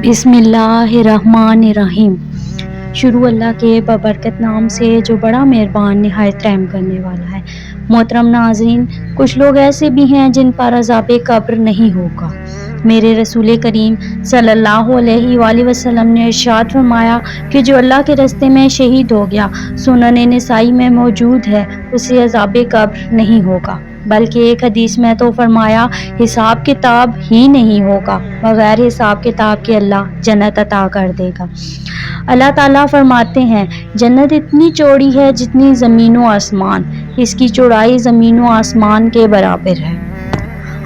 بسم اللہ الرحمن الرحیم۔ شروع اللہ کے بابرکت نام سے جو بڑا مہربان نہایت رحم کرنے والا ہے۔ محترم ناظرین، کچھ لوگ ایسے بھی ہیں جن پر عذاب قبر نہیں ہوگا۔ میرے رسول کریم صلی اللہ علیہ وآلہ وسلم نے ارشاد فرمایا کہ جو اللہ کے راستے میں شہید ہو گیا، سنن نسائی میں موجود ہے، اسے عذاب قبر نہیں ہوگا، بلکہ ایک حدیث میں تو فرمایا حساب کتاب ہی نہیں ہوگا، بغیر حساب کتاب کے اللہ جنت عطا کر دے گا۔ اللہ تعالیٰ فرماتے ہیں جنت اتنی چوڑی ہے جتنی زمین و آسمان، اس کی چوڑائی زمین و آسمان کے برابر ہے۔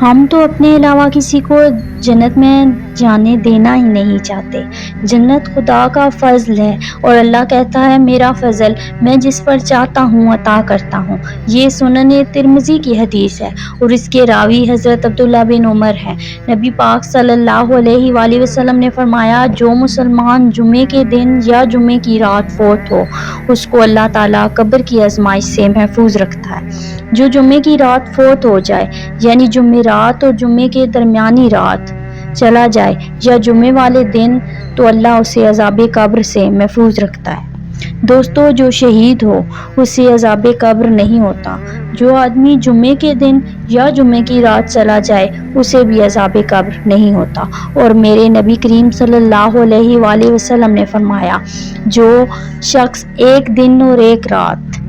ہم تو اپنے علاوہ کسی کو جنت میں جانے دینا ہی نہیں چاہتے۔ جنت خدا کا فضل ہے اور اللہ کہتا ہے میرا فضل میں جس پر چاہتا ہوں عطا کرتا ہوں۔ یہ سنن ترمذی کی حدیث ہے اور اس کے راوی حضرت عبداللہ بن عمر ہیں۔ نبی پاک صلی اللہ علیہ وآلہ وسلم نے فرمایا جو مسلمان جمعے کے دن یا جمعے کی رات فوت ہو، اس کو اللہ تعالیٰ قبر کی آزمائش سے محفوظ رکھتا ہے۔ جو جمعے کی رات فوت ہو جائے، یعنی جمعرات اور جمعے کے درمیانی رات چلا جائے یا جمعے والے دن، تو اللہ اسے عذاب قبر سے محفوظ رکھتا ہے۔ دوستو، جو شہید ہو اسے عذاب قبر نہیں ہوتا۔ جو آدمی جمعے کے دن یا جمعے کی رات چلا جائے اسے بھی عذاب قبر نہیں ہوتا۔ اور میرے نبی کریم صلی اللہ علیہ وآلہ وسلم نے فرمایا جو شخص ایک دن اور ایک رات،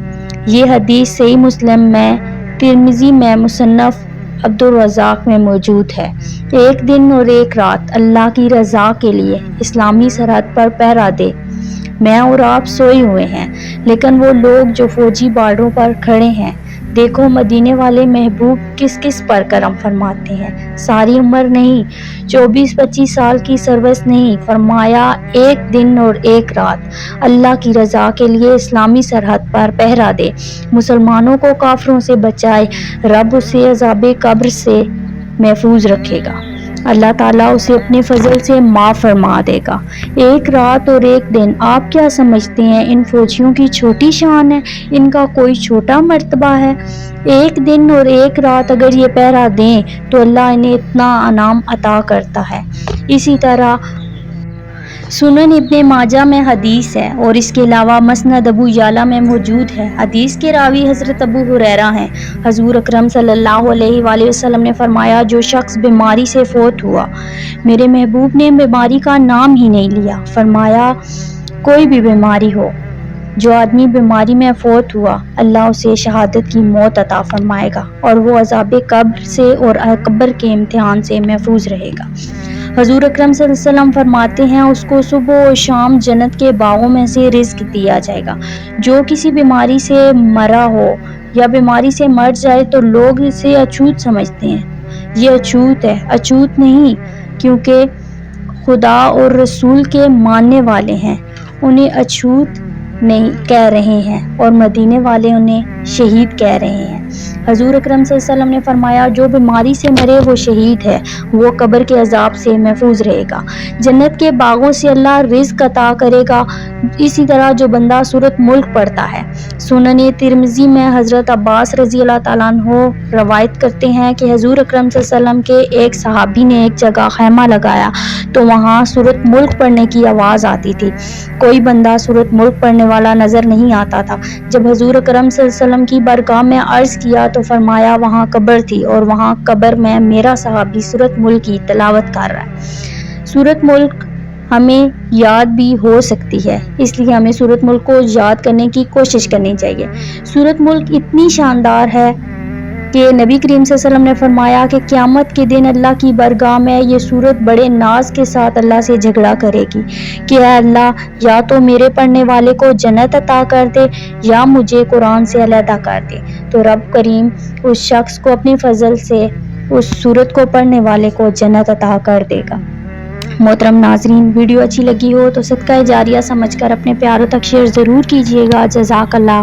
یہ حدیث صحیح مسلم میں، ترمذی میں، مصنف عبدالرزاق میں موجود ہے، ایک دن اور ایک رات اللہ کی رضا کے لیے اسلامی سرحد پر پہرا دے۔ میں اور آپ سوئے ہوئے ہیں، لیکن وہ لوگ جو فوجی بارڈروں پر کھڑے ہیں، دیکھو مدینے والے محبوب کس کس پر کرم فرماتے ہیں۔ ساری عمر نہیں، 24-25 سال کی سروس نہیں، فرمایا ایک دن اور ایک رات اللہ کی رضا کے لیے اسلامی سرحد پر پہرا دے، مسلمانوں کو کافروں سے بچائے، رب اسے عذاب قبر سے محفوظ رکھے گا، اللہ تعالیٰ اسے اپنے فضل سے معاف فرما دے گا۔ ایک رات اور ایک دن، آپ کیا سمجھتے ہیں ان فوجیوں کی چھوٹی شان ہے؟ ان کا کوئی چھوٹا مرتبہ ہے؟ ایک دن اور ایک رات اگر یہ پہرا دیں تو اللہ انہیں اتنا انعام عطا کرتا ہے۔ اسی طرح سنن ابن ماجہ میں حدیث ہے اور اس کے علاوہ مسند ابو یعلا میں موجود ہے۔ حدیث کے راوی حضرت ابو ہریرہ ہیں۔ حضور اکرم صلی اللہ علیہ وآلہ وسلم نے فرمایا جو شخص بیماری سے فوت ہوا، میرے محبوب نے بیماری کا نام ہی نہیں لیا، فرمایا کوئی بھی بیماری ہو، جو آدمی بیماری میں فوت ہوا اللہ اسے شہادت کی موت عطا فرمائے گا اور وہ عذاب قبر سے اور قبر کے امتحان سے محفوظ رہے گا۔ حضور اکرم صلی اللہ علیہ وسلم فرماتے ہیں اس کو صبح و شام جنت کے باغوں میں سے رزق دیا جائے گا۔ جو کسی بیماری سے مرا ہو یا بیماری سے مر جائے تو لوگ اسے اچھوت سمجھتے ہیں، یہ اچھوت ہے، اچھوت نہیں، کیونکہ خدا اور رسول کے ماننے والے ہیں انہیں اچھوت نہیں کہہ رہے ہیں اور مدینے والے انہیں شہید کہہ رہے ہیں۔ حضور اکرم صلی اللہ علیہ وسلم نے فرمایا جو بیماری سے مرے وہ شہید ہے، وہ قبر کے عذاب سے محفوظ رہے گا، جنت کے باغوں سے اللہ رزق عطا کرے گا۔ اسی طرح جو بندہ سورۃ ملک پڑھتا ہے، سنن ترمذی میں حضرت عباس رضی اللہ تعالیٰ عنہ روایت کرتے ہیں کہ حضور اکرم صلی اللہ علیہ وسلم کے ایک صحابی نے ایک جگہ خیمہ لگایا تو وہاں سورۃ ملک پڑھنے کی آواز آتی تھی، کوئی بندہ سورۃ ملک پڑھنے والا نظر نہیں آتا تھا۔ جب حضور اکرم صلی اللہ علیہ وسلم کی بارگاہ میں عرض کیا تو فرمایا وہاں قبر تھی اور وہاں قبر میں میرا صحابی سورۃ ملک کی تلاوت کر رہا ہے۔ سورۃ ملک ہمیں یاد بھی ہو سکتی ہے، اس لیے ہمیں سورۃ ملک کو یاد کرنے کی کوشش کرنی چاہیے۔ سورۃ ملک اتنی شاندار ہے کہ نبی کریم صلی اللہ علیہ وسلم نے فرمایا کہ قیامت کے دن اللہ کی بارگاہ میں یہ سورت بڑے ناز کے ساتھ اللہ سے جھگڑا کرے گی کہ اے اللہ، یا تو میرے پڑھنے والے کو جنت عطا کر دے یا مجھے قرآن سے علیحدہ کر دے، تو رب کریم اس شخص کو اپنی فضل سے اس سورت کو پڑھنے والے کو جنت عطا کر دے گا۔ محترم ناظرین، ویڈیو اچھی لگی ہو تو صدقہ جاریہ سمجھ کر اپنے پیاروں تک شیئر ضرور کیجیے گا۔ جزاک اللہ۔